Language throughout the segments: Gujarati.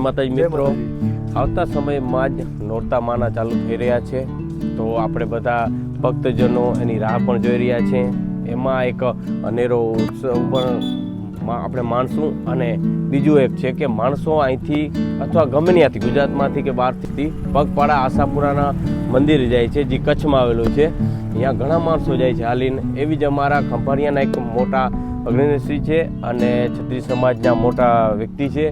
માતાજી મિત્રો, આવતા સમયમાં જ નોરતા માના ચાલુ થઈ રહ્યા છે, તો આપણે બધા ભક્તજનો એની રાહ પણ જોઈ રહ્યા છે. એમાં એક અનેરો ઉત્સવ પણ આપણે માણશું. અને બીજું એક છે કે માણસો અહીંથી અથવા ગમે ત્યાંથી ગુજરાતમાંથી કે બહારથી પગપાળા આશાપુરાના મંદિરે જાય છે, જે કચ્છમાં આવેલું છે. અહીંયા ઘણા માણસો જાય છે હાલીને. એવી જ અમારા ખંભાળિયાના એક મોટા અગ્રણીશ્રી છે અને છત્રી સમાજના મોટા વ્યક્તિ છે.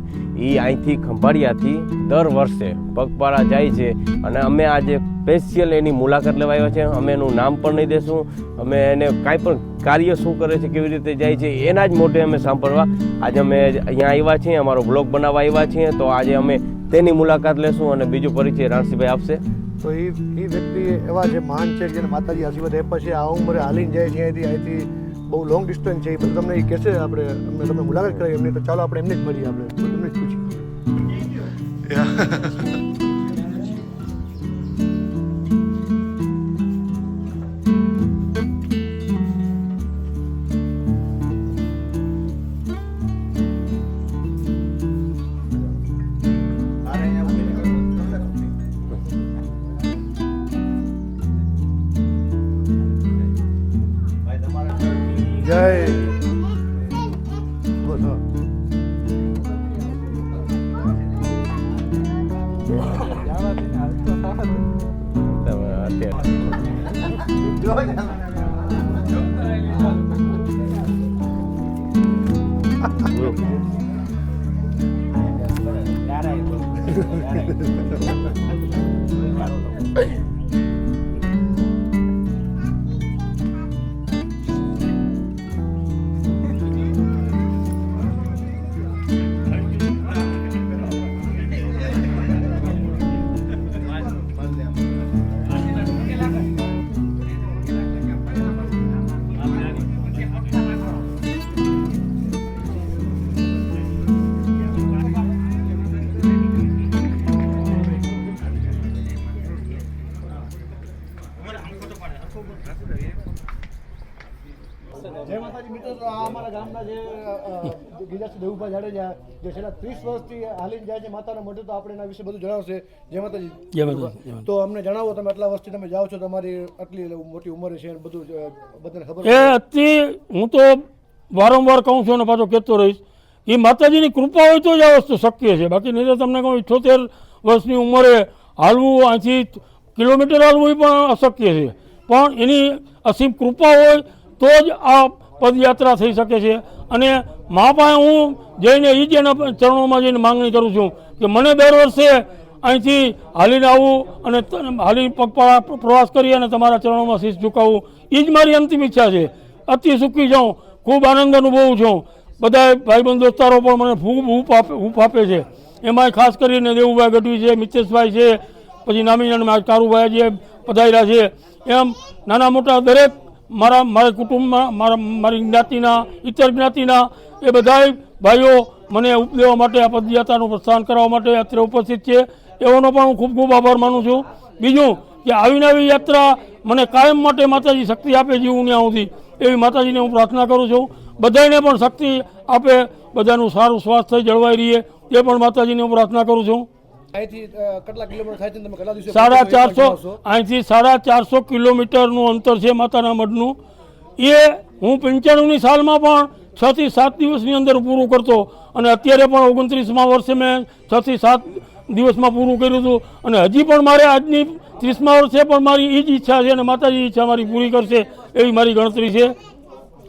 એ અહીંથી ખંભાળિયાથી દર વર્ષે પગપાળા જાય છે અને અમે આજે સ્પેશિયલ એની મુલાકાત લેવા આવ્યા છે. અમે એનું નામ પણ નહીં દેશું. અમે એને કાંઈ પણ કાર્ય શું કરે છે, કેવી રીતે જાય છે, એના જ મોઢે અમે સાંભળવા આજે અમે અહીંયા આવ્યા છીએ. અમારો બ્લોગ બનાવવા આવ્યા છીએ, તો આજે અમે તેની મુલાકાત લેશું અને બીજો પરિચય રાણસીભાઈ આપશે. તો એ વ્યક્તિ એવા જે મહાન છે જેને માતાજી આશીર્વાદ આપ્યા છે. આ ઉંમરે હાલીને જાય છે અહીંથી બહુ લોંગ ડિસ્ટન્સ છે. એ બધું તમને એ કહેશે. આપણે તમને મુલાકાત કરાવી એમની, તો ચાલો આપણે એમને જ મળીએ. આપણે તમને જ પૂછીએ. જય માતાજી મિત્રો, તો આ અમારા ગામના જે ગીલાસી દેવુભાઈ જાડેજા જે છેલ્લા 30 વર્ષથી હાલીને જાય છે માતાના મઢે, તો આપણે એના વિશે બધું જણાવશે. જય માતાજી. જય માતાજી. તો અમને જણાવો, તમે આટલા વર્ષથી તમે જાઓ છો, તમારી આટલી મોટી ઉંમરે છે, બધું બધાને ખબર એ અત્યારે હું તો વારંવાર કહું છું અને પાછો કહેતો રહીશ, એ માતાજીની કૃપા હોય તો જ આ વસ્તુ શક્ય છે. બાકી નહીં તો તમને કહું 78 વર્ષની ઉંમરે હાલવું, અહીંથી કિલોમીટર હાલવું એ પણ અશક્ય છે. પણ એની અસીમ કૃપા હોય તો જ આ પદયાત્રા થઈ શકે છે. અને મા પાસે હું જઈને એ જ એના ચરણોમાં જઈને માંગણી કરું છું કે મને દર વર્ષે અહીંથી હાલીને આવવું અને હાલી પગપાળા પ્રવાસ કરી અને તમારા ચરણોમાં શીશ ઝુકાવવું, એ જ મારી અંતિમ ઈચ્છા છે. અતિ સુખી છું, ખૂબ આનંદ અનુભવું છું. બધા ભાઈબંધ દોસ્તારો પણ મને ખૂબ હૂંફ આપે છે. એમાંય ખાસ કરીને દેવુભાઈ ગઢવી છે, મિતેશભાઈ છે, પછી નામી નાના કારુભાઈ જે પધાર્યા છે, એમ નાના મોટા દરેક મારા કુટુંબમાં મારી જ્ઞાતિના, ઇતર જ્ઞાતિના એ બધા ભાઈઓ મને ઉપદેવા માટે, આ પદયાત્રાનું પ્રસ્થાન કરવા માટે અત્યારે ઉપસ્થિત છે. એવાનો પણ હું ખૂબ ખૂબ આભાર માનું છું. બીજું કે આવીને આવી યાત્રા મને કાયમ માટે માતાજી શક્તિ આપે, જીવું ત્યાં સુધી, એવી માતાજીને હું પ્રાર્થના કરું છું. બધાને પણ શક્તિ આપે, બધાનું સારું સ્વાસ્થ્ય જળવાઈ રહીએ, એ પણ માતાજીને હું પ્રાર્થના કરું છું. અહીંથી કેટલા કિલોમીટર થાય છે? તમે કેટલા દિવસે? 450. અહીંથી 450 કિલોમીટરનું અંતર છે માતાના મઢનું. એ હું 95ની સાલમાં પણ 6 થી 7 દિવસની અંદર પૂરું કરતો, અને અત્યારે પણ 29મા વર્ષે મેં 6 થી 7 દિવસમાં પૂરું કર્યું હતું. અને હજી પણ મારે આજની 30મા વર્ષે પણ મારી એ જ ઈચ્છા છે અને માતાજી ઈચ્છા મારી પૂરી કરશે એવી મારી ગણતરી છે.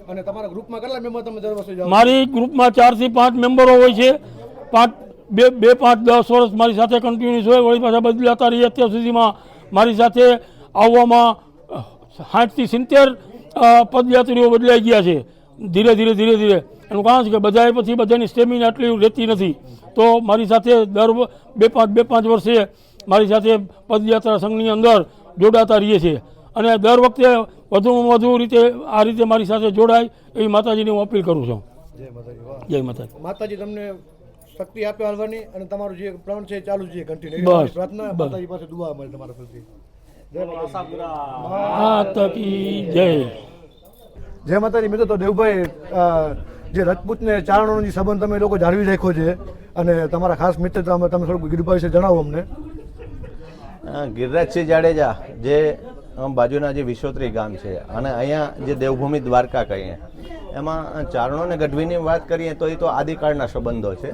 અને તમારા ગ્રુપમાં કેટલા મેમ્બર તમે દર વર્ષે જાઓ? મારી ગ્રુપમાં 4 થી 5 મેમ્બરો હોય છે. 2, 5, 10 વર્ષ મારી સાથે કન્ટિન્યુઅસ હોય, વળી પાછા બદલાતા રહીએ. અત્યાર સુધીમાં મારી સાથે આવવામાં 60 થી 70 પદયાત્રીઓ બદલાઈ ગયા છે. ધીરે. એનું કારણ છે કે બધાએ પછી બધાની સ્ટેમિના એટલી રહેતી નથી, તો મારી સાથે દર 2-5 વર્ષે મારી સાથે પદયાત્રા સંઘની અંદર જોડાતા રહીએ છીએ. અને દર વખતે વધુમાં વધુ રીતે આ રીતે મારી સાથે જોડાય એવી માતાજીને હું અપીલ કરું છું. જય માતાજી. જય માતાજી. માતાજી તમને શક્તિ આપે હાલવાની, અને તમારું જે પ્રણ છે ચાલુ છે કન્ટિન્યુ. પ્રાર્થના માતાજી પાસે દુઆ મળે તમારા પ્રતિ. જય માતાજી. મિત્રો, તો દેવભાઈ જે રજપૂત ને ચારણોનો જે સંબંધ તમે લોકો જાળવી રાખ્યો છે અને તમારા ખાસ મિત્ર તમે થોડુંક ગિરભાઈ વિશે જણાવો અમને. ગિરિરાજસિંહ જાડેજા જે બાજુના જે વિશ્વોત્રી ગામ છે અને અહીંયા જે દેવભૂમિ દ્વારકા કહીએ એમાં ચારણો અને ગઢવીની વાત કરીએ તો એ તો આદિકાળના સંબંધો છે,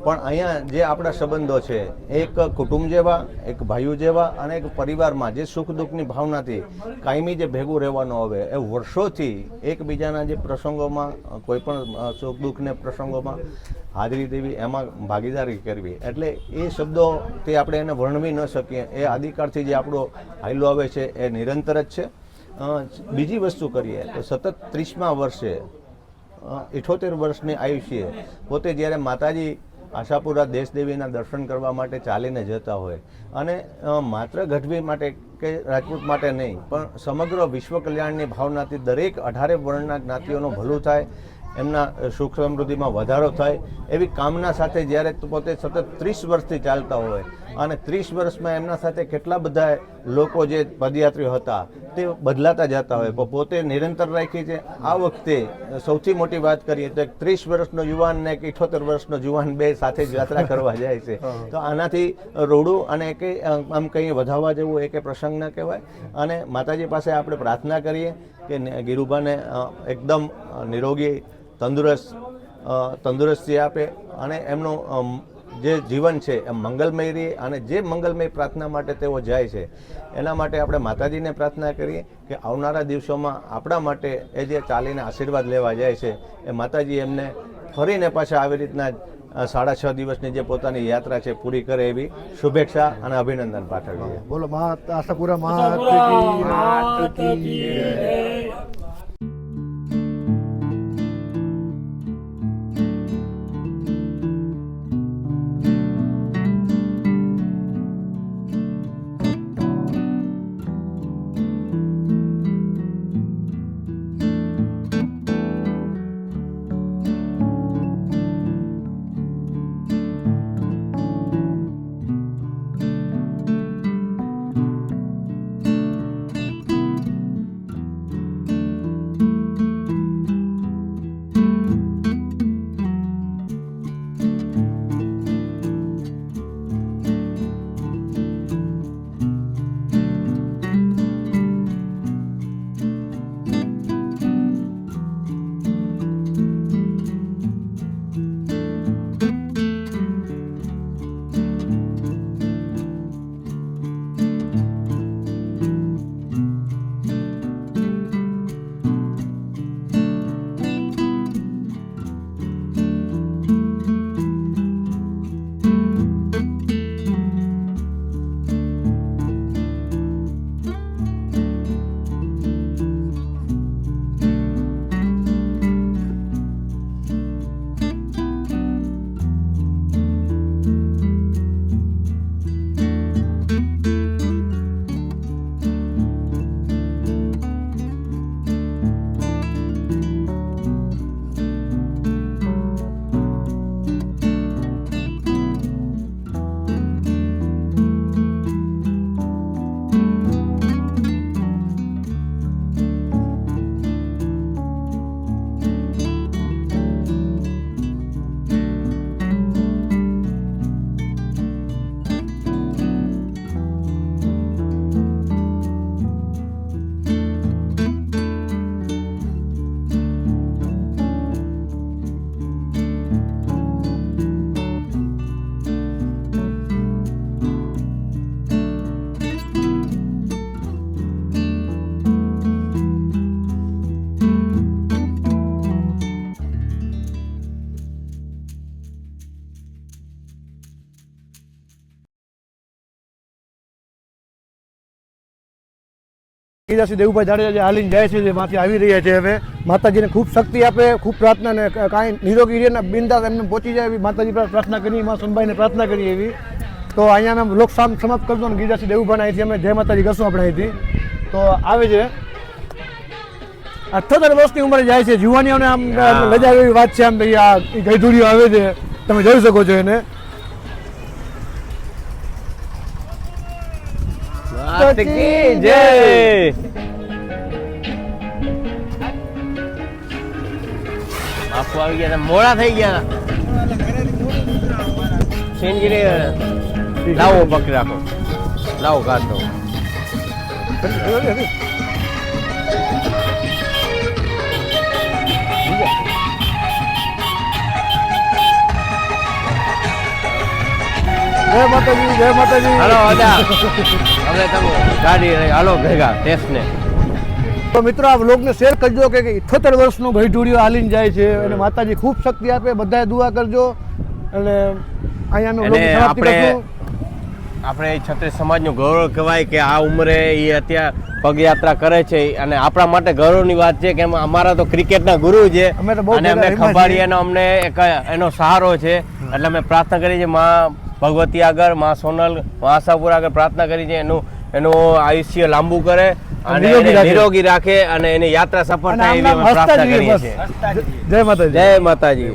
પણ અહીંયા જે આપણા સંબંધો છે એક કુટુંબ જેવા, એક ભાઈઓ જેવા અને એક પરિવારમાં જે સુખ દુઃખની ભાવનાથી કાયમી જે ભેગું રહેવાનું આવે એ વર્ષોથી એકબીજાના જે પ્રસંગોમાં કોઈ પણ સુખ દુઃખને પ્રસંગોમાં હાજરી દેવી, એમાં ભાગીદારી કરવી, એટલે એ શબ્દો તે આપણે એને વર્ણવી ન શકીએ. એ આદિકાળથી જે આપણો હાયલો આવે છે એ નિરંતર જ છે. બીજી વસ્તુ કરીએ તો સતત 30મા વર્ષે 78 વર્ષની આયુષ્યે પોતે જ્યારે માતાજી આશાપુરા દેશદેવીના દર્શન કરવા માટે ચાલીને જતા હોય અને માત્ર ગઢવી માટે કે રાજપૂત માટે નહીં પણ સમગ્ર વિશ્વ કલ્યાણની ભાવનાથી દરેક 18 વર્ણના જ્ઞાતિઓનું ભલું થાય, એમના સુખ સમૃદ્ધિમાં વધારો થાય એવી કામના સાથે જ્યારે પોતે સતત 30 વર્ષથી ચાલતા હોય અને 30 વર્ષમાં એમના સાથે કેટલા બધા લોકો જે પદયાત્રીઓ હતા તે બદલાતા જતા હોય પણ પોતે નિરંતર રાખી છે. આ વખતે સૌથી મોટી વાત કરીએ તો એક 30 વર્ષનો યુવાન ને એક 78 વર્ષનો યુવાન બે સાથે જ યાત્રા કરવા જાય છે, તો આનાથી રોડું અને કે આમ કંઈ વધાવવા જેવું એક પ્રસંગ ન કહેવાય. અને માતાજી પાસે આપણે પ્રાર્થના કરીએ કે ગિરુબાને એકદમ નિરોગી તંદુરસ્તી આપે અને એમનું જે જીવન છે એ મંગલમય રહે અને જે મંગલમય પ્રાર્થના માટે તેઓ જાય છે એના માટે આપણે માતાજીને પ્રાર્થના કરીએ કે આવનારા દિવસોમાં આપણા માટે એ જે ચાલીને આશીર્વાદ લેવા જાય છે એ માતાજી એમને ફરીને પાછા આવી રીતના 6.5 દિવસની જે પોતાની યાત્રા છે પૂરી કરે એવી શુભેચ્છા અને અભિનંદન પાઠવીએ. બોલો આશાપુરા માતા કી જય. ગિરિરાજસિંહ દેવુભાઈ જાડેજા જે હાલીને જાય છે જેમાંથી આવી રહ્યા છે હવે માતાજીને ખૂબ શક્તિ આપે, ખૂબ પ્રાર્થના ને કાંઈ નિરોગી રહે ને બિંદાસ એમને પહોંચી જાય એવી માતાજી પાસે પ્રાર્થના કરી, માં સોનબાઈને પ્રાર્થના કરી એવી. તો અહીંયા અમે લોક સમાપ્ત કરતો ને ગિરિરાજસિંહ દેવુભાઈ અહીંથી અમે જય માતાજી કરશું આપણે અહીંથી. તો આવે છે 78 વર્ષની ઉંમરે જાય છે, જુવાનીઓને આમ લજાવે એવી વાત છે. આમ ભાઈ આ ગઈધુડીઓ આવે છે, તમે જોઈ શકો છો એને. માતા કી જય. માફ બાપુ આવી ગયા મોડા થઈ ગયા સેનગીરી લાવો પકડી રાખો લાવો કાઢો જય માતાજી જય માતાજી. હાલો અદા હવે તમે ગાડી હાલો ભેગા ટેસ્ટને તો મિત્રો આ વ્લોગને શેર કરજો કે 78 વર્ષનું ગઈઢુડિયો હાલીને જાય છે અને માતાજી ખૂબ શક્તિ આપે. બધાએ દુઆ કરજો અને અહીંયાનો વ્લોગ અને સમાપ્તિ કરશું. આપણે ક્ષત્રિય સમાજનું ગૌરવ કહેવાય કે આ ઉંમરે એ અત્યારે પગયાત્રા કરે છે અને આપણા માટે ગૌરવની વાત છે કે અમારા તો ક્રિકેટના ગુરુ છે અમે તો બહુ અને અમે ભેગા રમ્યા ખંભાળીયાનો અમને એક એનો સહારો છે એટલે અમે પ્રાર્થના કરી છે માં ભગવતી આગળ માં સોનલ આશાપુર આગળ પ્રાર્થના કરી છે એનું આયુષ્ય લાંબુ કરે અને નિરોગી એને રાખે. નિરોગી રાખે અને એની યાત્રા સફળ અને થાય એવી આમ અમે હસતા પ્રાર્થના જ રહીએ કરીએ બસ. છીએ જય માતાજી. જય માતાજી.